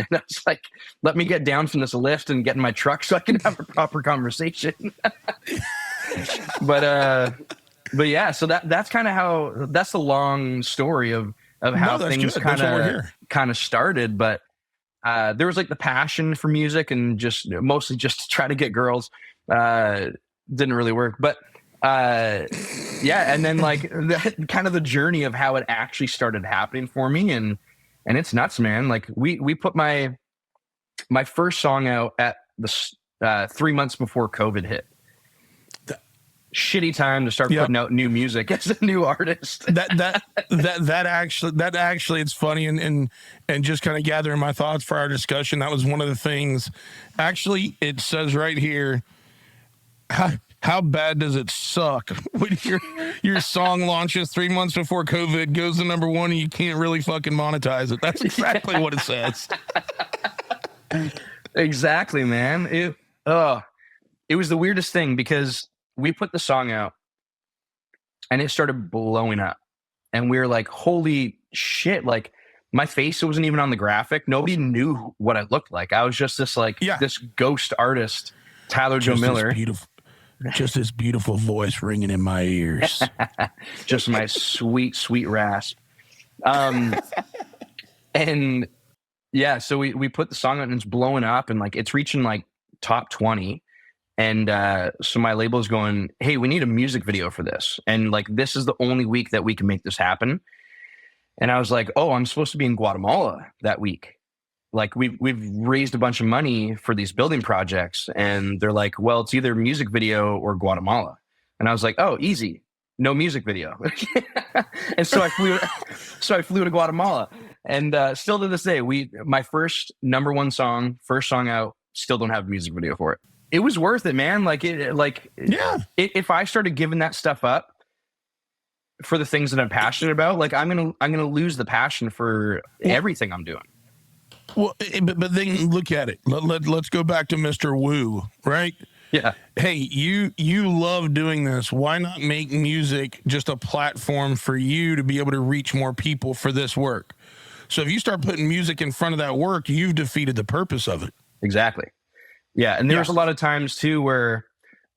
And I was like, let me get down from this lift and get in my truck so I can have a proper conversation. but yeah, so that's kind of how, that's the long story of how things kind of started. But there was like the passion for music and just mostly just to try to get girls. Didn't really work, but yeah. And then like kind of the journey of how it actually started happening for me. And it's nuts, man. Like we put my first song out at the 3 months before COVID hit. Shitty time to start putting out new music as a new artist. that actually it's funny, and just kind of gathering my thoughts for our discussion. That was one of the things. Actually, it says right here, how bad does it suck when your song launches 3 months before COVID, goes to number one, and you can't really fucking monetize it? That's exactly what it says. Exactly, man. It was the weirdest thing because we put the song out and it started blowing up, and we were like, holy shit. Like my face wasn't even on the graphic. Nobody knew what I looked like. I was just this this ghost artist, Tyler Joe Miller. Just this beautiful voice ringing in my ears. Just my sweet, sweet rasp. And yeah, so we put the song out and it's blowing up and like it's reaching like top 20. And so my label is going, hey, we need a music video for this. And like, this is the only week that we can make this happen. And I was like, oh, I'm supposed to be in Guatemala that week. Like we've raised a bunch of money for these building projects. And they're like, well, it's either music video or Guatemala. And I was like, oh, easy. No music video. And so I flew to Guatemala. And still to this day, my first number one song, first song out, still don't have a music video for it. It was worth it, man. If I started giving that stuff up for the things that I'm passionate about, like I'm gonna lose the passion for everything I'm doing. Well, but then look at it. Let's go back to Mr. Wu, right? Yeah. Hey, you love doing this. Why not make music just a platform for you to be able to reach more people for this work? So if you start putting music in front of that work, you've defeated the purpose of it. Exactly. Yeah, and there's a lot of times too where,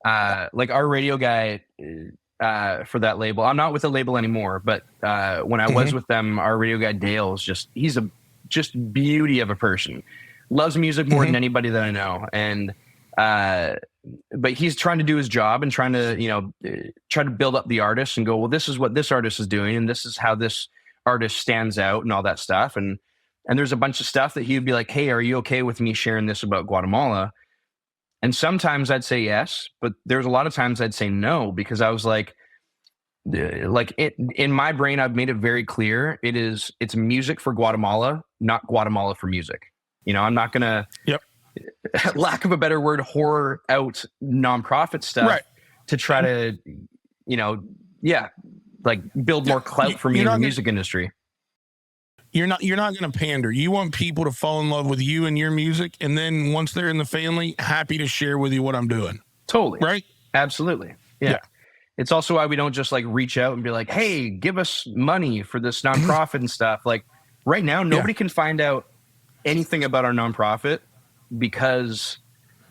like our radio guy for that label, I'm not with the label anymore, but when I was with them, our radio guy Dale is he's a beauty of a person, loves music more than anybody that I know, and but he's trying to do his job and trying to try to build up the artist and go, well, this is what this artist is doing, and this is how this artist stands out, and all that stuff, and there's a bunch of stuff that he'd be like, hey, are you okay with me sharing this about Guatemala? And sometimes I'd say yes, but there's a lot of times I'd say no, because I was like in my brain, I've made it very clear. It's music for Guatemala, not Guatemala for music. I'm not going to, lack of a better word, whore out nonprofit stuff to try to, build more clout for me in the music industry. You're not going to pander. You want people to fall in love with you and your music, and then once they're in the family, happy to share with you what I'm doing. Totally. Right? Absolutely. Yeah. It's also why we don't just like reach out and be like, hey, give us money for this nonprofit and stuff. Like right now, nobody can find out anything about our nonprofit because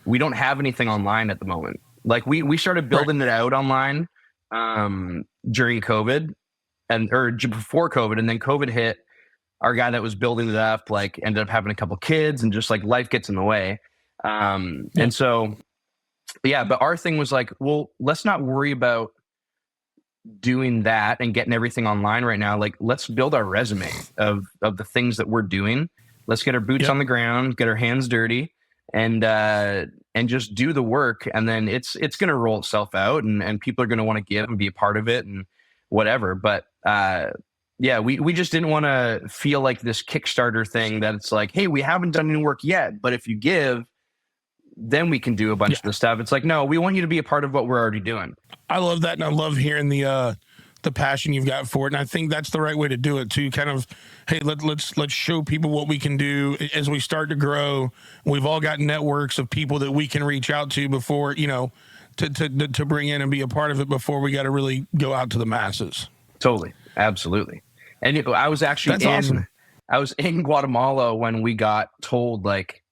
we don't have anything online at the moment. Like we started building it out online during COVID or before COVID, and then COVID hit. Our guy that was building it up, like, ended up having a couple kids, and just like life gets in the way. And so, but our thing was like, well, let's not worry about doing that and getting everything online right now. Like, let's build our resume of the things that we're doing. Let's get our boots on the ground, get our hands dirty, and just do the work. And then it's going to roll itself out, and people are going to want to give and be a part of it and whatever. But, we just didn't want to feel like this Kickstarter thing that it's like, hey, we haven't done any work yet, but if you give, then we can do a bunch of the stuff. It's like, no, we want you to be a part of what we're already doing. I love that, and I love hearing the passion you've got for it, and I think that's the right way to do it too. Kind of, hey, let's show people what we can do as we start to grow. We've all got networks of people that we can reach out to before, to bring in and be a part of it before we got to really go out to the masses. Totally, absolutely. And I was actually I was in Guatemala when we got told like,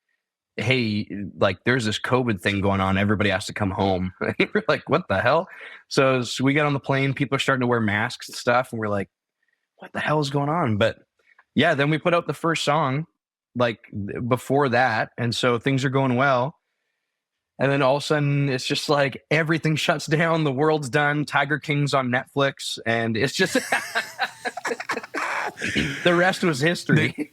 hey, like there's this COVID thing going on. Everybody has to come home. We're like, what the hell? So we get on the plane. People are starting to wear masks and stuff. And we're like, what the hell is going on? But yeah, then we put out the first song like before that. And so things are going well. And then all of a sudden it's just like everything shuts down. The world's done. Tiger King's on Netflix. And it's just the rest was history.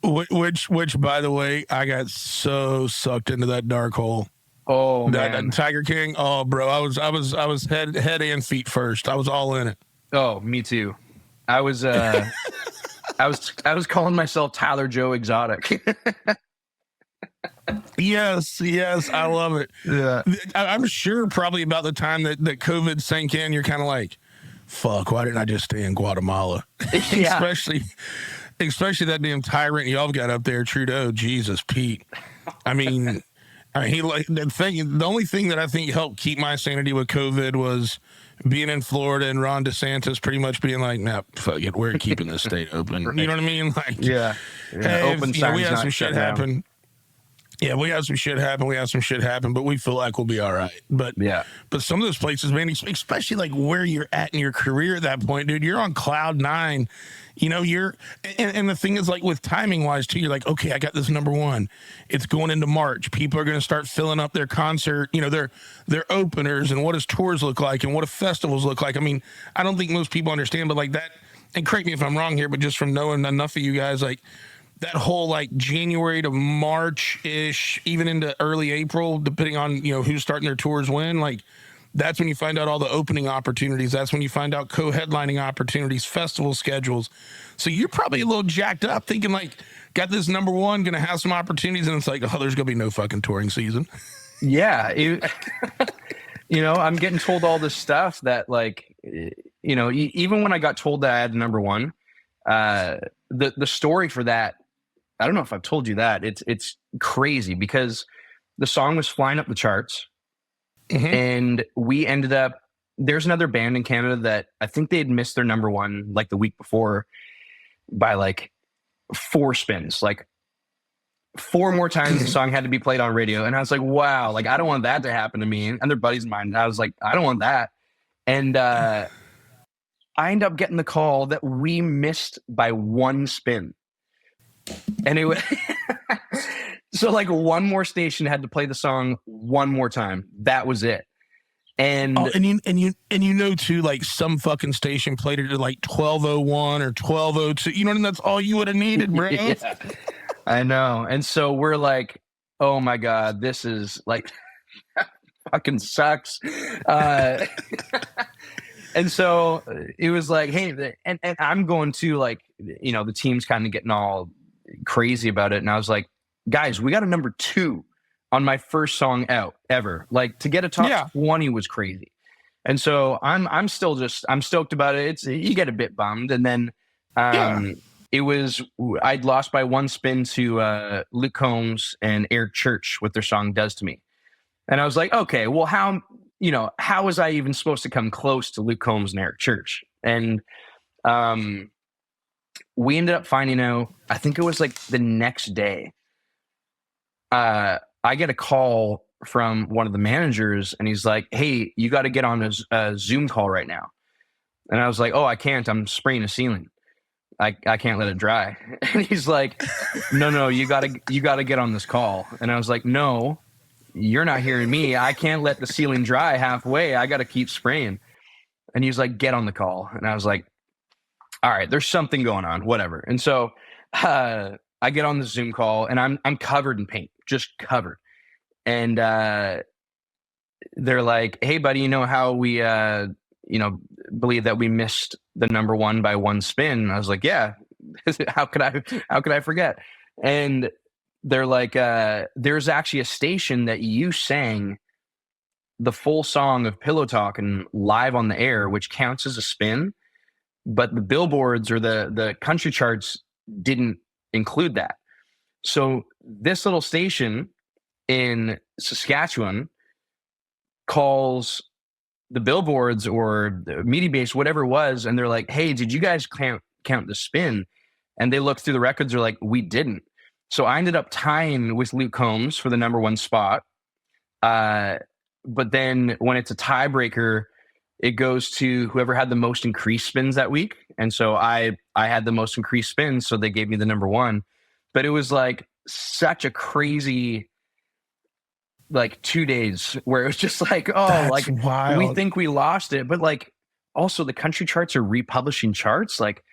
Which, by the way, I got so sucked into that dark hole. Oh that man, Tiger King. Oh, bro, I was head and feet first. I was all in it. Oh, me too. I was I was calling myself Tyler Joe Exotic. Yes, I love it. Yeah, I'm sure probably about the time that COVID sank in, you're kind of like, fuck, why didn't I just stay in Guatemala? yeah. Especially that damn tyrant y'all got up there, Trudeau. Jesus, Pete. I mean, he like the only thing that I think helped keep my sanity with COVID was being in Florida and Ron DeSantis pretty much being like, nah, fuck it, we're keeping this state open. Right. You know what I mean? Like, Yeah. Hey, Open we had some shit happen. Yeah, we had some shit happen, but we feel like we'll be all right. But Yeah. but some of those places, man, especially like where you're at in your career at that point, dude, you're on cloud nine. You know, and the thing is, like, with timing wise too, you're like, okay, I got this number one. It's going into March. People are going to start filling up their concert, you know, their openers, and what does tours look like, and what do festivals look like. I mean, I don't think most people understand, but like that, and correct me if I'm wrong here, but just from knowing enough of you guys, like that whole like January to March ish, even into early April, depending on, you know, who's starting their tours when, like, that's when you find out all the opening opportunities. That's when you find out co-headlining opportunities, festival schedules. So you're probably a little jacked up thinking like, got this number one, going to have some opportunities. And it's like, oh, there's going to be no fucking touring season. Yeah. You know, I'm getting told all this stuff that like, you know, even when I got told that I had number one, the story for that, I don't know if I've told you that. It's crazy because the song was flying up the charts. Mm-hmm. And we ended up, there's another band in Canada that I think they had missed their number one like the week before by like 4 spins, like 4 more times the song had to be played on radio. And I was like, wow, like I don't want that to happen to me. And they're buddies of mine. And I was like, I don't want that. And I ended up getting the call that we missed by 1 spin. And it was so like one more station had to play the song one more time. That was it. And and you know too, like some fucking station played it at like 12:01 or 12:02. You know, and that's all you would have needed, bro. Yeah, I know. And so we're like, oh my God, this is like fucking sucks. And so it was like, hey, and I'm going to like, you know, the team's kind of getting all crazy about it. And I was like, guys, we got a number 2 on my first song out ever. Like to get a top 20 was crazy. And so I'm stoked about it. It's, you get a bit bummed. And then it was, I'd lost by 1 spin to Luke Combs and Eric Church with their song Does to Me. And I was like, okay, well, how was I even supposed to come close to Luke Combs and Eric Church? And we ended up finding out, I think it was like the next day, I get a call from one of the managers and he's like, hey, you got to get on a Zoom call right now. And I was like, oh, I can't. I'm spraying a ceiling. I can't let it dry. And he's like, no, you got to get on this call. And I was like, no, you're not hearing me. I can't let the ceiling dry halfway. I got to keep spraying. And he's like, get on the call. And I was like, all right, there's something going on, whatever. And so I get on the Zoom call and I'm covered in paint, just covered. And they're like, hey, buddy, you know how we, believe that we missed the number one by 1 spin? And I was like, yeah, how could I forget? And they're like, there's actually a station that you sang the full song of Pillow Talkin' live on the air, which counts as a spin. But the billboards or the country charts didn't include that. So this little station in Saskatchewan calls the billboards or the media base, whatever it was, and they're like, hey, did you guys count the spin? and they looked through the records. They're like, we didn't. So I ended up tying with Luke Combs for the number one spot. But then when it's a tiebreaker, it goes to whoever had the most increased spins that week. And so I had the most increased spins, so they gave me the number one. But it was like such a crazy like 2 days where it was just like, oh, That's like wild. we think we lost it. But like also the country charts are republishing charts. Like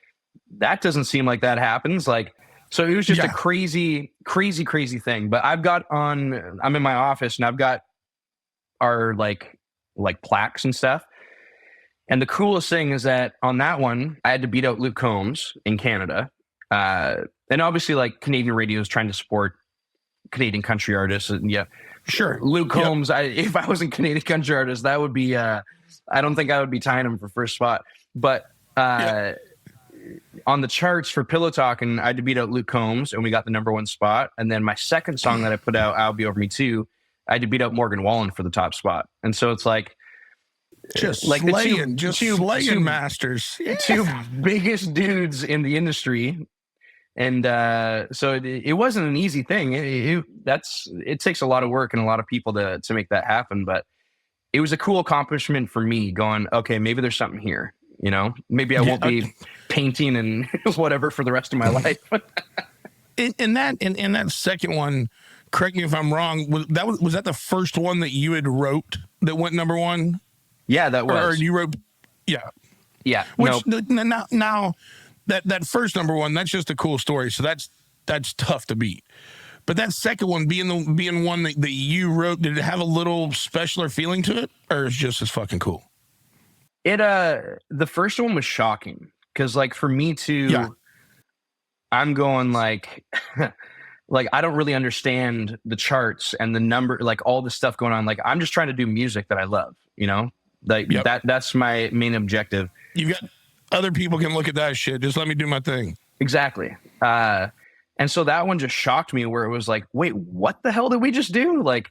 that doesn't seem like that happens. Like, so it was just a crazy thing. But I'm in my office and I've got our like plaques and stuff. And the coolest thing is that on that one, I had to beat out Luke Combs in Canada. And obviously like Canadian radio is trying to support Canadian country artists. And yeah, sure. Luke Combs, if I was a Canadian country artist, that would be, I don't think I would be tying him for first spot. But on the charts for Pillow Talking, I had to beat out Luke Combs and we got the number one spot. And then my second song that I put out, I'll Be Over Me Too, I had to beat out Morgan Wallen for the top spot. And so it's like, just like slaying, the two masters. Two biggest dudes in the industry. And so it wasn't an easy thing. It takes a lot of work and a lot of people to make that happen. But it was a cool accomplishment for me going, okay, maybe there's something here. You know, maybe I won't be painting and whatever for the rest of my life. in that second one, correct me if I'm wrong, was that the first one that you had wrote that went number one? Yeah, that was. Or you wrote, yeah. Which, now that first number one, that's just a cool story. So that's tough to beat. But that second one being one that you wrote, did it have a little specialer feeling to it, or is it just as fucking cool? The first one was shocking because like for me too, I'm going like, like I don't really understand the charts and the number, like all the stuff going on. Like I'm just trying to do music that I love, you know, like that's my main objective. You've got other people can look at that shit. Just let me do my thing. Exactly. And so that one just shocked me where it was like, wait, what the hell did we just do? Like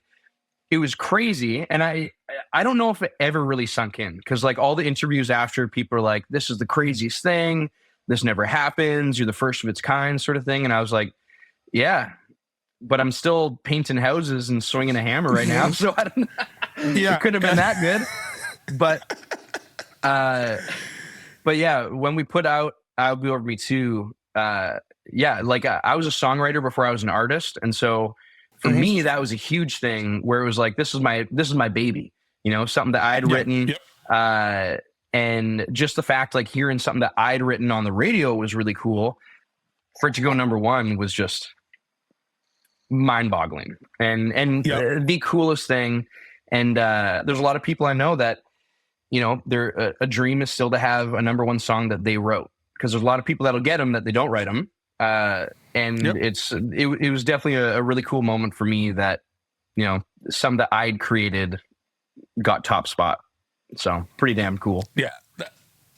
it was crazy. And I don't know if it ever really sunk in because like all the interviews after, people are like, this is the craziest thing. This never happens. You're the first of its kind sort of thing. And I was like, yeah, but I'm still painting houses and swinging a hammer right now. So I don't know. It could have been that good. But yeah, when we put out I'll Be Over Me Too, like I was a songwriter before I was an artist. And so for me, that was a huge thing where it was like, this is my baby, you know, something that I'd written. And just the fact, like hearing something that I'd written on the radio was really cool. For it to go number one was just mind boggling and the coolest thing. And there's a lot of people I know that, you know, their a dream is still to have a number one song that they wrote, because there's a lot of people that'll get them that they don't write them. It was definitely a really cool moment for me that, you know, some that I'd created got top spot. So pretty damn cool. Yeah,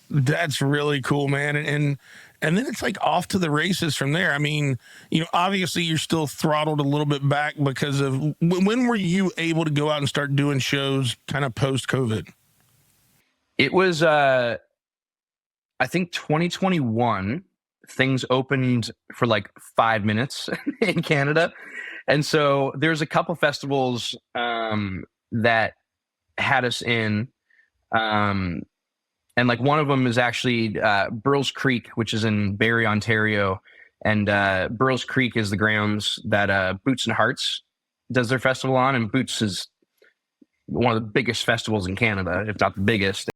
that's really cool, man. And then it's like off to the races from there. I mean, you know, obviously you're still throttled a little bit back because of when were you able to go out and start doing shows kind of post COVID? It was, I think 2021, things opened for like 5 minutes in Canada. And so there's a couple festivals that had us in. And like one of them is actually Burl's Creek, which is in Barrie, Ontario. And Burl's Creek is the grounds that Boots and Hearts does their festival on. And Boots is one of the biggest festivals in Canada, if not the biggest.